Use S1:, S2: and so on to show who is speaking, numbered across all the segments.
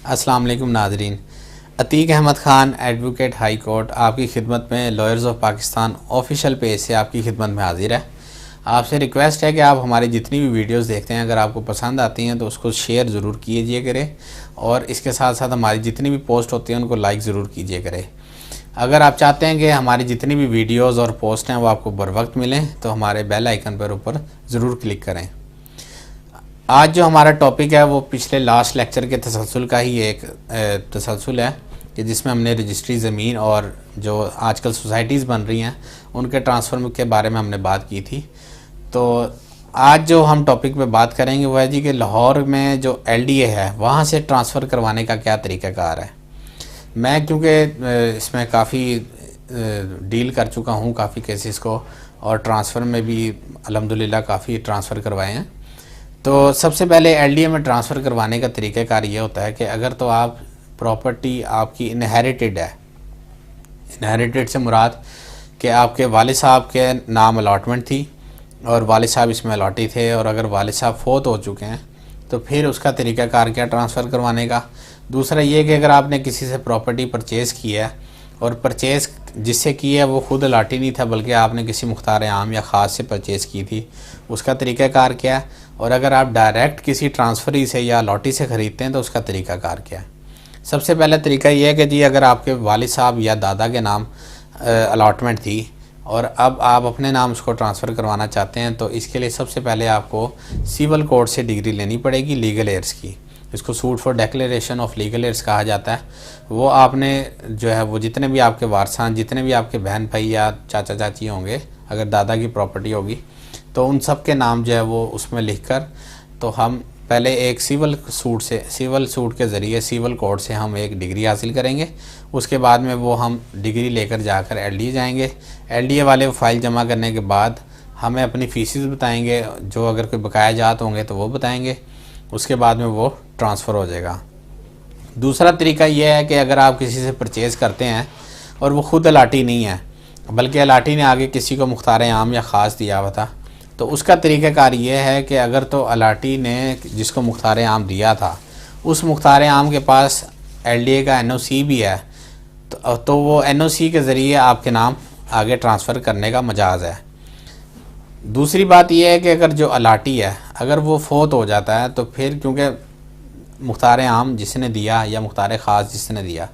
S1: अस्सलाम वालेकुम नाजरीन। Atiq Ahmed Khan advocate high court आपकी खिदमत में lawyers of Pakistan official page से आपकी खिदमत में हाजिर है। आपसे रिक्वेस्ट है कि आप हमारी जितनी भी वीडियोस देखते हैं अगर आपको पसंद आती हैं तो उसको शेयर ज़रूर कीजिए करें और इसके साथ साथ हमारी जितनी भी पोस्ट होती हैं उनको लाइक ज़रूर कीजिए करें। अगर आप चाहते हैं कि हमारी जितनी भी वीडियोज़ और पोस्ट हैं वो आपको बर वक्त मिलें तो हमारे बेल आइकन पर ऊपर ज़रूर क्लिक करें। आज जो हमारा टॉपिक है वो पिछले लास्ट लेक्चर के तसलसल का ही एक तसलसल है कि जिसमें हमने रजिस्ट्री ज़मीन और जो आजकल सोसाइटीज़ बन रही हैं उनके ट्रांसफ़र के बारे में हमने बात की थी। तो आज जो हम टॉपिक पे बात करेंगे वो है जी कि लाहौर में जो LDA है वहाँ से ट्रांसफ़र करवाने का क्या तरीक़ाकार है। मैं क्योंकि इसमें काफ़ी डील कर चुका हूँ काफ़ी केसेस को और ट्रांसफ़र में भी अल्हम्दुलिल्लाह काफ़ी ट्रांसफ़र करवाए हैं। तो सबसे पहले LDA में ट्रांसफ़र करवाने का तरीक़ाकार ये होता है कि अगर तो आप प्रॉपर्टी आपकी इनहेरिटेड है, इनहेरिटेड से मुराद कि आपके वालिद साहब के नाम अलॉटमेंट थी और वालिद साहब इसमें अलॉटी थे और अगर वालिद साहब फ़ौत हो चुके हैं तो फिर उसका तरीक़ाकार क्या ट्रांसफ़र करवाने का। दूसरा ये कि अगर आपने किसी से प्रॉपर्टी परचेज़ की है और परचेज़ जिससे की है वो खुद अलॉटी नहीं था बल्कि आपने किसी मुख्तार आम या ख़ास से परचेज़ की थी, उसका तरीक़ाकार क्या है। और अगर आप डायरेक्ट किसी ट्रांसफ़री से या अलॉटी से ख़रीदते हैं तो उसका तरीक़ाकार क्या है। सबसे पहला तरीका ये है कि जी अगर आपके वालिद साहब या दादा के नाम अलॉटमेंट थी और अब आप अपने नाम उसको ट्रांसफ़र करवाना चाहते हैं तो इसके लिए सबसे पहले आपको सिविल कोर्ट से डिग्री लेनी पड़ेगी लीगल एयर्स की। इसको suit for declaration of legal heirs कहा जाता है। वो आपने जो है वो जितने भी आपके वारसान, जितने भी आपके बहन भाई या चाचा चाची होंगे, अगर दादा की प्रॉपर्टी होगी तो उन सब के नाम जो है वो उसमें लिखकर तो हम पहले एक सिविल सूट के ज़रिए सिविल कोर्ट से हम एक डिग्री हासिल करेंगे। उसके बाद में वो हम डिग्री लेकर जाकर LDA जाएंगे। LDA वाले फ़ाइल जमा करने के बाद हमें अपनी फ़ीसेस बताएंगे, जो अगर कोई बकाया जात होंगे तो वो बताएंगे। उसके बाद में वो ट्रांसफ़र हो जाएगा। दूसरा तरीका यह है कि अगर आप किसी से परचेज़ करते हैं और वो ख़ुद अलाटी नहीं है बल्कि अलाटी ने आगे किसी को मुख्तार आम या ख़ास दिया हुआ था तो उसका तरीक़ाकार ये है कि अगर तो अलाटी ने जिसको मुख्तार आम दिया था उस मुख्तार आम के पास LDA का NOC भी है तो वो NOC के ज़रिए आपके नाम आगे ट्रांसफ़र करने का मजाज़ है। दूसरी बात यह है कि अगर जो अलाटी है अगर वो फ़ौत हो जाता है तो फिर क्योंकि मुख्तार आम जिसने दिया या मुख्तार ख़ास जिसने दिया,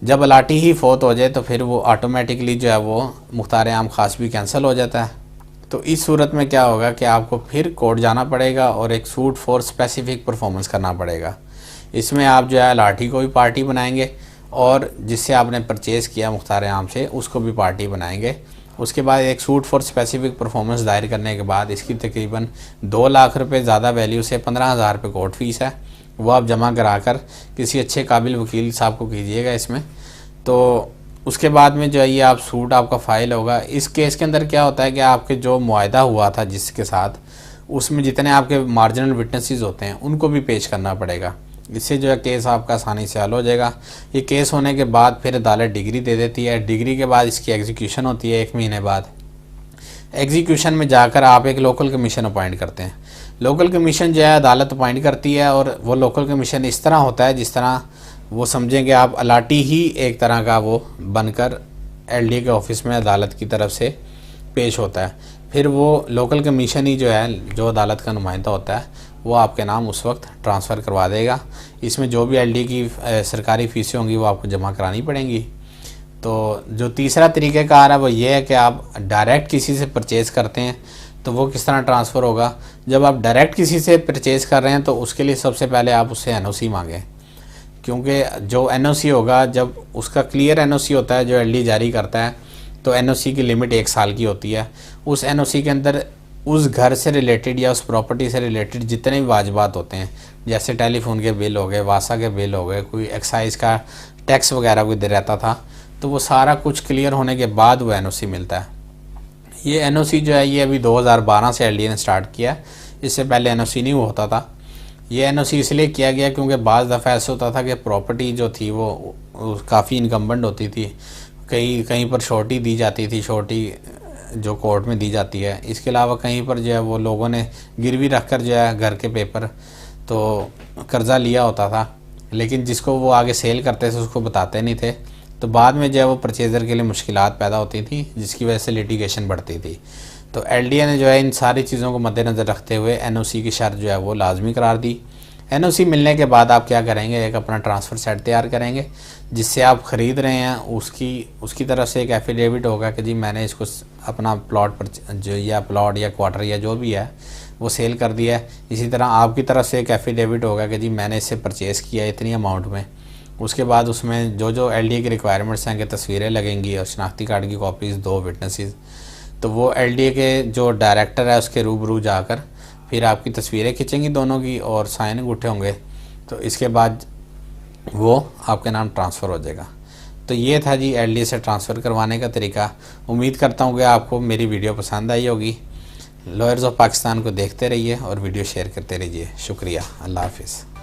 S1: जब अलाटी ही फ़ौत हो जाए तो फिर वो ऑटोमेटिकली जो है वो मुख्तार आम ख़ास भी कैंसिल हो जाता है। तो इस सूरत में क्या होगा कि आपको फिर कोर्ट जाना पड़ेगा और एक सूट फॉर स्पेसिफिक परफॉर्मेंस करना पड़ेगा। इसमें आप जो है अलाटी को भी पार्टी बनाएंगे और जिससे आपने परचेज़ किया मुख्तार आम से उसको भी पार्टी बनाएंगे। उसके बाद एक सूट फॉर स्पेसिफिक परफॉर्मेंस दायर करने के बाद इसकी तकरीबन 2 लाख रुपए ज़्यादा वैल्यू से 15,000 रुपये कोर्ट फ़ीस है, वो आप जमा कराकर किसी अच्छे काबिल वकील साहब को कीजिएगा इसमें। तो उसके बाद में जो है ये आप सूट आपका फ़ाइल होगा। इस केस के अंदर क्या होता है कि आपके जो मुआहदा हुआ था जिसके साथ उसमें जितने आपके मार्जिनल विटनेसेस होते हैं उनको भी पेश करना पड़ेगा। इससे जो है केस आपका आसानी से हल हो जाएगा। ये केस होने के बाद फिर अदालत डिग्री दे देती है। डिग्री के बाद इसकी एग्जीक्यूशन होती है 1 महीने बाद। एग्जीक्यूशन में जाकर आप एक लोकल कमीशन अपॉइंट करते हैं। लोकल कमीशन जो है अदालत अपॉइंट करती है और वो लोकल कमीशन इस तरह होता है जिस तरह वो समझेंगे आप अलाटी ही एक तरह का वो बनकर LDA के ऑफिस में अदालत की तरफ से पेश होता है। फिर वो लोकल कमीशन ही जो है जो अदालत का नुमाइंदा होता है वो आपके नाम उस वक्त ट्रांसफ़र करवा देगा। इसमें जो भी LDA की सरकारी फ़ीसें होंगी वो आपको जमा करानी पड़ेंगी। तो जो तीसरा तरीक़ाकार है वो ये है कि आप डायरेक्ट किसी से परचेज़ करते हैं तो वो किस तरह ट्रांसफ़र होगा। जब आप डायरेक्ट किसी से परचेज़ कर रहे हैं तो उसके लिए सबसे पहले आप उससे NOC मांगें, क्योंकि जो NOC होगा जब उसका क्लियर NOC होता है जो LDA जारी करता है तो NOC की लिमिट 1 साल की होती है। उस NOC के अंदर उस घर से रिलेटेड या उस प्रॉपर्टी से रिलेटेड जितने भी वाजिबात होते हैं जैसे टेलीफोन के बिल हो गए, वासा के बिल हो गए, कोई एक्साइज का टैक्स वगैरह कोई दे रहता था तो वो सारा कुछ क्लियर होने के बाद वो NOC मिलता है। ये NOC जो है ये अभी 2012 से LDA ने स्टार्ट किया, इससे पहले NOC नहीं होता था। ये NOC इसलिए किया गया क्योंकि बाज़ दफ़ा ऐसा होता था कि प्रॉपर्टी जो थी वो काफ़ी इनकम्बेंट होती थी, कहीं पर छोटी दी जाती थी, छोटी जो कोर्ट में दी जाती है। इसके अलावा कहीं पर जो है वो लोगों ने गिरवी रख कर जो है घर के पेपर तो कर्ज़ा लिया होता था लेकिन जिसको वो आगे सेल करते थे उसको बताते नहीं थे। तो बाद में जो है वो परचेज़र के लिए मुश्किलात पैदा होती थी, जिसकी वजह से लिटिगेशन बढ़ती थी। तो एलडीए ने जो है इन सारी चीज़ों को मद्देनज़र रखते हुए एनओसी की शर्त जो है वो लाजमी करार दी। एनओसी मिलने के बाद आप क्या करेंगे, एक अपना ट्रांसफ़र सेट तैयार करेंगे, जिससे आप ख़रीद रहे हैं उसकी तरफ से एक एफिडेविट होगा कि जी मैंने इसको अपना प्लॉट पर जो या प्लॉट या क्वार्टर या जो भी है वो सेल कर दिया है। इसी तरह आपकी तरफ से एक एफिडेविट होगा कि जी मैंने इससे परचेज़ किया इतनी अमाउंट में। उसके बाद उसमें जो एलडीए की रिक्वायरमेंट्स हैं कि तस्वीरें लगेंगी और शनाख्ती कार्ड की कॉपीज़, 2 विटनेसेस। तो वो एलडीए के जो डायरेक्टर है उसके रूबरू जाकर फिर आपकी तस्वीरें खींचेंगी दोनों की और साइन अंगूठे होंगे। तो इसके बाद वो आपके नाम ट्रांसफ़र हो जाएगा। तो ये था जी एलडीए से ट्रांसफ़र करवाने का तरीका। उम्मीद करता हूँ कि आपको मेरी वीडियो पसंद आई होगी। लॉयर्स ऑफ पाकिस्तान को देखते रहिए और वीडियो शेयर करते रहिए। शुक्रिया। अल्लाह हाफिज़।